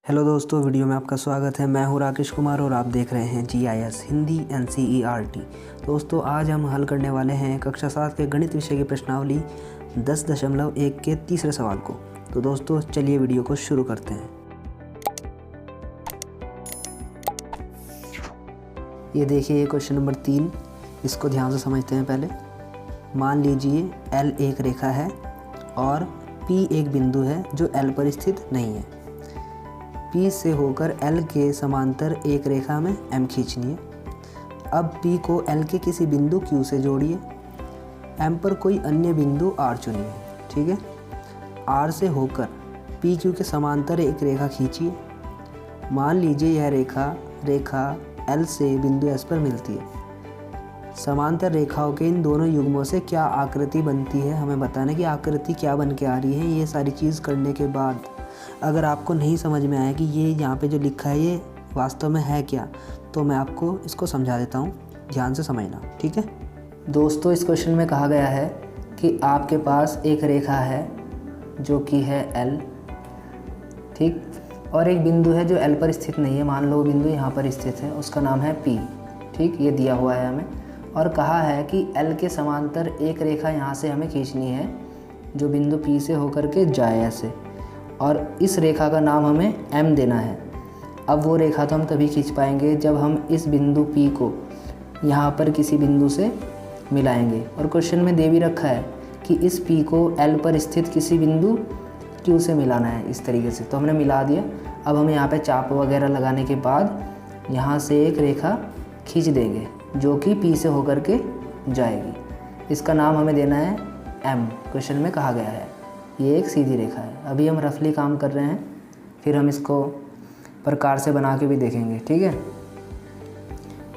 Hello दोस्तों, video में आपका स्वागत है। मैं हूं राकेश कुमार और आप देख रहे हैं GIS हिंदी NCERT। दोस्तों, आज हम हल करने वाले हैं कक्षा 7 के गणित विषय की प्रश्नावली 10.1 के तीसरे सवाल को। तो दोस्तों, चलिए वीडियो को शुरू करते हैं। ये देखिए, ये क्वेश्चन नंबर 3, इसको ध्यान से समझते हैं पहले। मान लीजिए L एक रेखा है और P एक बिंदु है जो L पर स्थित नहीं है। P से होकर L के समांतर एक रेखा में M खींचनी है। अब P को L के किसी बिंदु Q से जोड़िए। M पर कोई अन्य बिंदु R चुनिए। ठीक है, R से होकर PQ के समांतर एक रेखा खींचिए। मान लीजिए यह रेखा L से बिंदु S पर मिलती है। समांतर रेखाओं के इन दोनों युग्मों से क्या आकृति बनती है, हमें बताना है कि आकृति क्या बन के आ रही है। ये सारी चीज़ करने के बाद अगर आपको नहीं समझ में आया कि ये यहाँ पे जो लिखा है ये वास्तव में है क्या, तो मैं आपको इसको समझा देता हूँ, ध्यान से समझना। ठीक है दोस्तों, इस क्वेश्चन में कहा गया है कि आपके पास एक रेखा है जो कि है L, ठीक, और एक बिंदु है जो L पर स्थित नहीं है। मान लो बिंदु यहाँ पर स्थित है, उसका नाम है P। ठीक, ये दिया हुआ है हमें और कहा है कि L के समांतर एक रेखा यहाँ से हमें खींचनी है जो बिंदु P से होकर के जाए ऐसे, और इस रेखा का नाम हमें M देना है। अब वो रेखा तो हम तभी खींच पाएंगे जब हम इस बिंदु P को यहाँ पर किसी बिंदु से मिलाएंगे। और क्वेश्चन में दे भी रखा है कि इस P को L पर स्थित किसी बिंदु Q से मिलाना है, इस तरीके से। तो हमने मिला दिया। अब हम यहाँ पे चाप वगैरह लगाने के बाद यहाँ से एक रेखा खींच देंगे जो कि P से होकर के जाएगी। इसका नाम हमें देना है M, क्वेश्चन में कहा गया है। ये एक सीधी रेखा है। अभी हम रफली काम कर रहे हैं, फिर हम इसको प्रकार से बना के भी देखेंगे। ठीक है,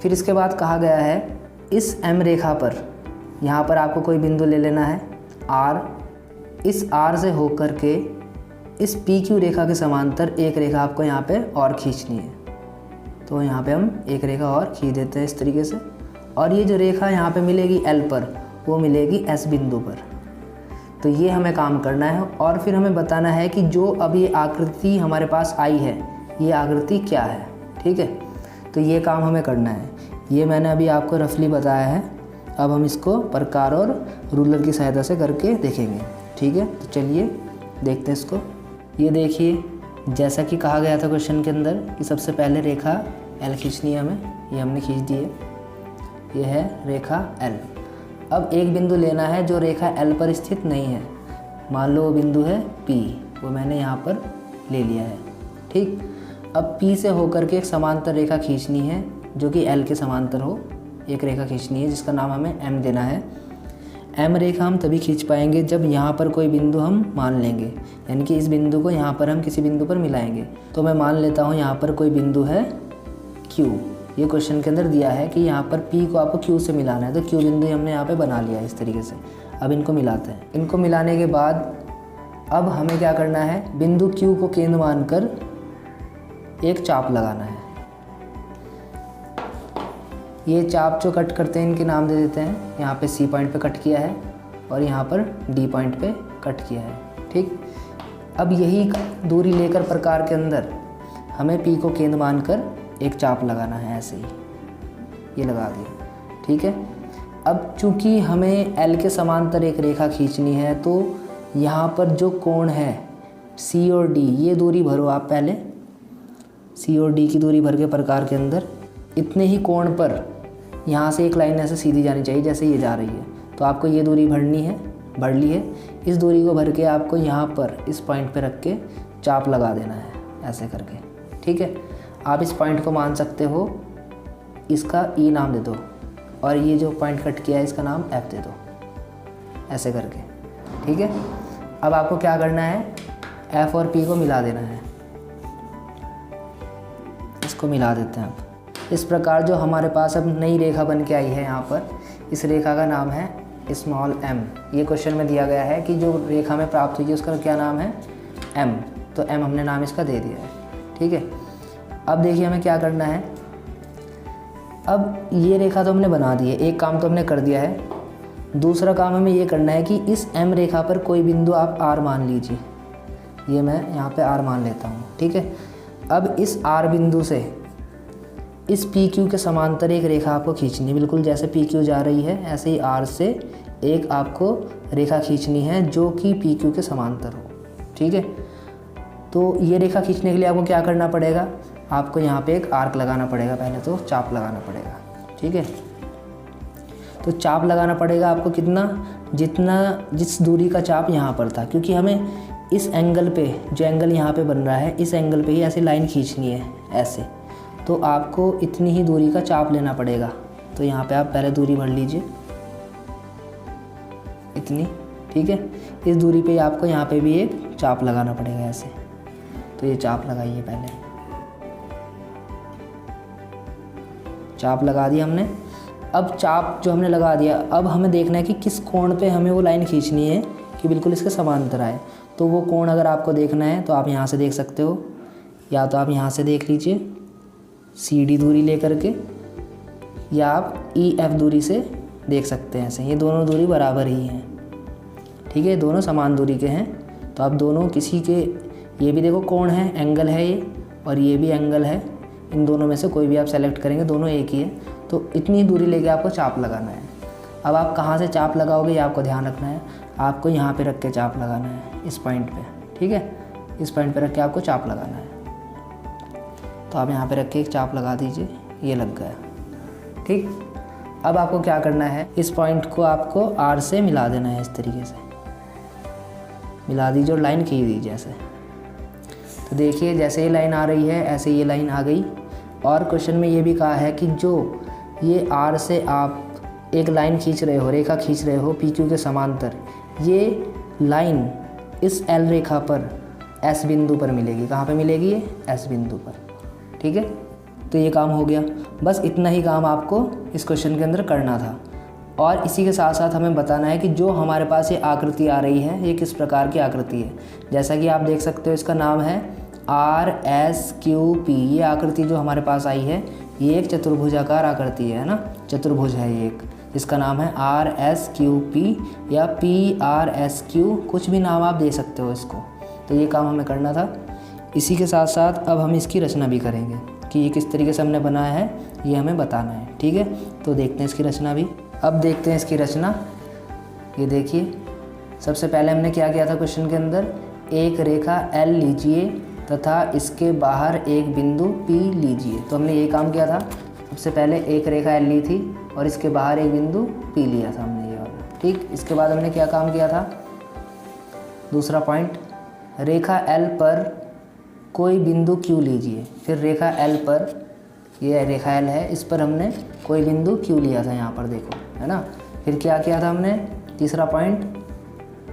फिर इसके बाद कहा गया है इस M रेखा पर, यहाँ पर आपको कोई बिंदु ले लेना है R। इस R से होकर के इस PQ रेखा के समांतर एक रेखा आपको यहाँ पे और खींचनी है। तो यहाँ पे हम एक रेखा और खींच देते हैं इस तरीके से, और ये जो रेखा यहाँ पे मिलेगी L पर, वो मिलेगी S बिंदु पर। तो ये हमें काम करना है और फिर हमें बताना है कि जो अब ये आकृति हमारे पास आई है, ये आकृति क्या है। ठीक है, तो ये काम हमें करना है। ये मैंने अभी आपको रफली बताया है। अब हम इसको प्रकार और रूलर की सहायता से करके देखेंगे। ठीक है, तो चलिए देखते हैं इसको। ये देखिए, जैसा कि कहा गया था क्वेश्चन के अंदर कि सबसे पहले रेखा L खींचनी है हमें, ये हमने खींच दी है। ये है रेखा L। अब एक बिंदु लेना है जो रेखा L पर स्थित नहीं है। मान लो वो बिंदु है P, वो मैंने यहाँ पर ले लिया है। ठीक, अब P से होकर के एक समांतर रेखा खींचनी है जो कि L के समांतर हो। एक रेखा खींचनी है जिसका नाम हमें M देना है। M रेखा हम तभी खींच पाएंगे जब यहाँ पर कोई बिंदु हम मान लेंगे, यानी कि इस बिंदु को यहाँ पर हम किसी बिंदु पर मिलाएंगे। तो मैं मान लेता हूँ यहाँ पर कोई बिंदु है Q। ये क्वेश्चन के अंदर दिया है कि यहाँ पर P को आपको Q से मिलाना है, तो Q बिंदु हमने यहाँ पे बना लिया है इस तरीके से। अब इनको मिलाते हैं। इनको मिलाने के बाद अब हमें क्या करना है, बिंदु Q को केंद्र मानकर एक चाप लगाना है। ये चाप जो कट करते हैं इनके नाम दे देते हैं। यहाँ पे C पॉइंट पे कट किया है और यहाँ पर D पॉइंट पे कट किया है। ठीक, अब यही दूरी लेकर प्रकार के अंदर हमें P को केंद्र मानकर एक चाप लगाना है, ऐसे ही ये लगा दिया। ठीक है, अब चूंकि हमें L के समांतर एक रेखा खींचनी है, तो यहाँ पर जो कोण है C और D, ये दूरी भरो आप पहले। C और D की दूरी भर के प्रकार के अंदर इतने ही कोण पर यहाँ से एक लाइन ऐसे सीधी जानी चाहिए जैसे ये जा रही है। तो आपको ये दूरी भरनी है, भर ली है। इस दूरी को भर के आपको यहाँ पर इस पॉइंट पे रख के चाप लगा देना है, ऐसे करके। ठीक है, आप इस पॉइंट को मान सकते हो, इसका E नाम दे दो, और ये जो पॉइंट कट किया है इसका नाम F दे दो, ऐसे करके। ठीक है, अब आपको क्या करना है, F और P को मिला देना है। इसको मिला देते हैं आप। इस प्रकार जो हमारे पास अब नई रेखा बन के आई है यहाँ पर, इस रेखा का नाम है स्मॉल m। ये क्वेश्चन में दिया गया है कि जो रेखा में प्राप्त हुई है उसका क्या नाम है, M। तो M हमने नाम इसका दे दिया है। ठीक है, अब देखिए हमें क्या करना है। अब ये रेखा तो हमने बना दी है, एक काम तो हमने कर दिया है। दूसरा काम हमें ये करना है कि इस M रेखा पर कोई बिंदु आप R मान लीजिए। ये मैं यहाँ पे R मान लेता हूँ। ठीक है, अब इस आर बिंदु से इस पी क्यू के समांतर एक रेखा आपको खींचनी है, बिल्कुल जैसे पी क्यू जा रही है ऐसे ही आर से एक आपको रेखा खींचनी है जो कि पी क्यू के समांतर हो। ठीक है, तो ये रेखा खींचने के लिए आपको क्या करना पड़ेगा, आपको यहाँ पे एक आर्क लगाना पड़ेगा, पहले तो चाप लगाना पड़ेगा। ठीक है, तो चाप लगाना पड़ेगा आपको जितना जिस दूरी का चाप यहाँ पर था, क्योंकि हमें इस एंगल पे, जो एंगल यहाँ पे बन रहा है, इस एंगल पे ही ऐसे लाइन खींचनी है ऐसे, तो आपको इतनी ही दूरी का चाप लेना पड़ेगा। तो यहाँ पे आप पहले दूरी भर लीजिए इतनी। ठीक है, इस दूरी पे आपको यहाँ पे भी एक चाप लगाना पड़ेगा ऐसे, तो ये चाप लगाइए, पहले चाप लगा दिया हमने। अब चाप जो हमने लगा दिया, अब हमें देखना है कि किस कोण पे हमें वो लाइन खींचनी है कि बिल्कुल इसके समांतर आए। तो वो कोण अगर आपको देखना है तो आप यहाँ से देख सकते हो, या तो आप यहाँ से देख लीजिए CD दूरी लेकर के, या आप EF दूरी से देख सकते हैं ऐसे। ये दोनों दूरी बराबर ही हैं। ठीक है, दोनों समान दूरी के हैं, तो आप दोनों किसी के, ये भी देखो कोण है, एंगल है ये, और ये भी एंगल है, इन दोनों में से कोई भी आप सेलेक्ट करेंगे, दोनों एक ही है। तो इतनी दूरी लेके आपको चाप लगाना है। अब आप कहाँ से चाप लगाओगे ये आपको ध्यान रखना है, आपको यहाँ पे रख के चाप लगाना है, इस पॉइंट पे। ठीक है, इस पॉइंट पे रख के आपको चाप लगाना है। तो आप यहाँ पे रख के एक चाप लगा दीजिए, ये लग गया। ठीक, अब आपको क्या करना है, इस पॉइंट को आपको R से मिला देना है, इस तरीके से मिला दीजिए और लाइन खींच दीजिए ऐसे। तो देखिए जैसे ये लाइन आ रही है ऐसे ये लाइन आ गई। और क्वेश्चन में ये भी कहा है कि जो ये R से आप एक लाइन खींच रहे हो, रेखा खींच रहे हो PQ के समांतर, ये लाइन इस L रेखा पर S बिंदु पर मिलेगी। कहाँ पे मिलेगी ये? S बिंदु पर। ठीक है, तो ये काम हो गया। बस इतना ही काम आपको इस क्वेश्चन के अंदर करना था। और इसी के साथ साथ हमें बताना है कि जो हमारे पास ये आकृति आ रही है ये किस प्रकार की आकृति है। जैसा कि आप देख सकते हो इसका नाम है RSQP। ये आकृति जो हमारे पास आई है ये एक चतुर्भुजाकार आकृति है ना, चतुर्भुज है ये एक, जिसका नाम है RSQP या PRSQ, कुछ भी नाम आप दे सकते हो इसको। तो ये काम हमें करना था। इसी के साथ साथ अब हम इसकी रचना भी करेंगे कि ये किस तरीके से हमने बनाया है, ये हमें बताना है। ठीक है, तो देखते हैं इसकी रचना भी। अब देखते हैं इसकी रचना। ये देखिए, सबसे पहले हमने क्या किया था क्वेश्चन के अंदर, एक रेखा L लीजिए तथा इसके बाहर एक बिंदु P लीजिए। तो हमने ये काम किया था, सबसे पहले एक रेखा L ली थी और इसके बाहर एक बिंदु P लिया था हमने ये वाला। ठीक, इसके बाद हमने क्या काम किया था, दूसरा पॉइंट, रेखा L पर कोई बिंदु Q लीजिए। फिर रेखा L पर, ये रेखा L है, इस पर हमने कोई बिंदु Q लिया था, यहाँ पर देखो, है ना। फिर क्या किया था हमने, तीसरा पॉइंट,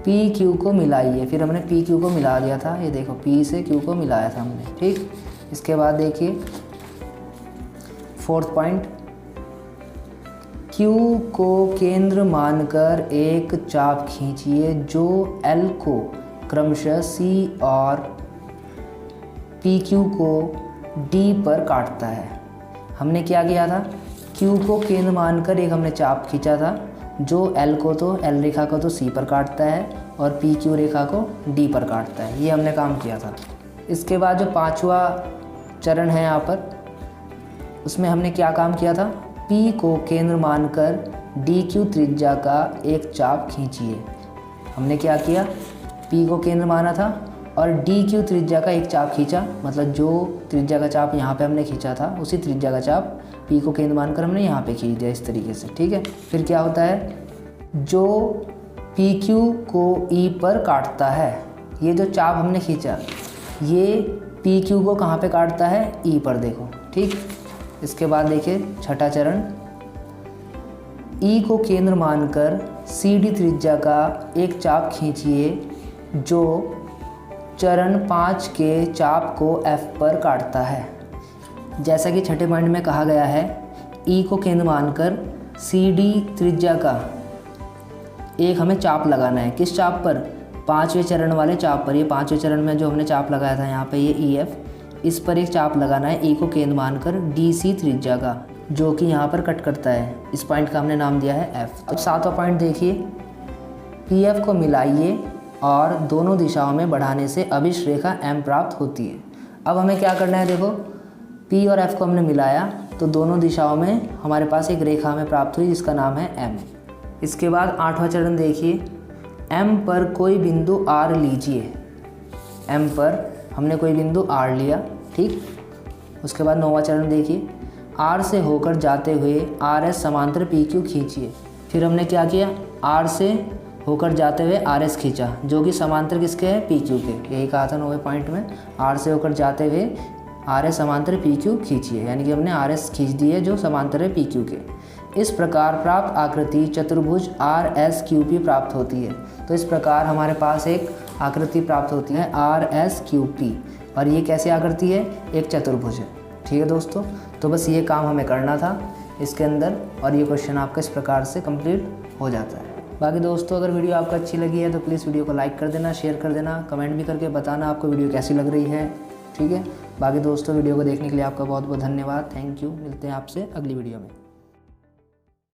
PQ को मिलाइए। फिर हमने PQ को मिला दिया था, ये देखो P से Q को मिलाया था हमने। ठीक, इसके बाद देखिए फोर्थ पॉइंट, Q को केंद्र मानकर एक चाप खींचिए जो L को क्रमशः C और PQ को D पर काटता है। हमने क्या किया था, Q को केंद्र मानकर एक हमने चाप खींचा था जो L रेखा को तो C पर काटता है और PQ रेखा को D पर काटता है। ये हमने काम किया था। इसके बाद जो पांचवा चरण है यहाँ पर, उसमें हमने क्या काम किया था, P को केंद्र मानकर DQ त्रिज्या का एक चाप खींचिए। हमने क्या किया, P को केंद्र माना था और DQ त्रिज्या का एक चाप खींचा, मतलब जो त्रिज्या का चाप यहाँ पे हमने खींचा था उसी त्रिज्या का चाप P को केंद्र मानकर हमने यहाँ पे खींच दिया इस तरीके से। ठीक है, फिर क्या होता है, जो PQ को E पर काटता है, ये जो चाप हमने खींचा ये PQ को कहाँ पे काटता है, E पर, देखो। ठीक, इसके बाद देखिए छठा चरण, E को केंद्र मानकर CD त्रिज्या का एक चाप खींचिए जो चरण 5 के चाप को F पर काटता है। जैसा कि छठे पॉइंट में कहा गया है, E को केंद्र मानकर CD त्रिज्या का एक हमें चाप लगाना है। किस चाप पर, 5वें चरण वाले चाप पर। ये 5वें चरण में जो हमने चाप लगाया था यहाँ पे, ये EF, इस पर एक चाप लगाना है E को केंद्र मानकर DC त्रिज्या का, जो कि यहाँ पर कट करता है। इस पॉइंट का हमने नाम दिया है F। अब सातवां पॉइंट देखिए, PF को मिलाइए और दोनों दिशाओं में बढ़ाने से अभिष्ट रेखा M प्राप्त होती है। अब हमें क्या करना है, देखो P और F को हमने मिलाया तो दोनों दिशाओं में हमारे पास एक रेखा हमें प्राप्त हुई जिसका नाम है M। इसके बाद 8वां चरण देखिए, M पर कोई बिंदु R लीजिए। M पर हमने कोई बिंदु R लिया, ठीक। उसके बाद 9वां चरण देखिए, R से होकर जाते हुए RS समांतर PQ खींचिए। फिर हमने क्या किया, R से होकर जाते हुए RS खींचा जो कि समांतर किसके है, PQ के। यही कहा था 9वें पॉइंट में, R से होकर जाते हुए RS समांतर PQ खींचिए, यानी कि हमने RS खींच दी है जो समांतर है PQ के। इस प्रकार प्राप्त आकृति चतुर्भुज RSQP प्राप्त होती है। तो इस प्रकार हमारे पास एक आकृति प्राप्त होती है RSQP, और ये कैसी आकृति है, एक चतुर्भुज है। ठीक है दोस्तों, तो बस ये काम हमें करना था इसके अंदर, और ये क्वेश्चन आपका इस प्रकार से कंप्लीट हो जाता है। बाकी दोस्तों अगर वीडियो आपको अच्छी लगी है तो प्लीज़ वीडियो को लाइक कर देना, शेयर कर देना, कमेंट भी करके बताना आपको वीडियो कैसी लग रही है। ठीक है, बाकी दोस्तों वीडियो को देखने के लिए आपका बहुत बहुत धन्यवाद। Thank you. मिलते हैं आपसे अगली वीडियो में।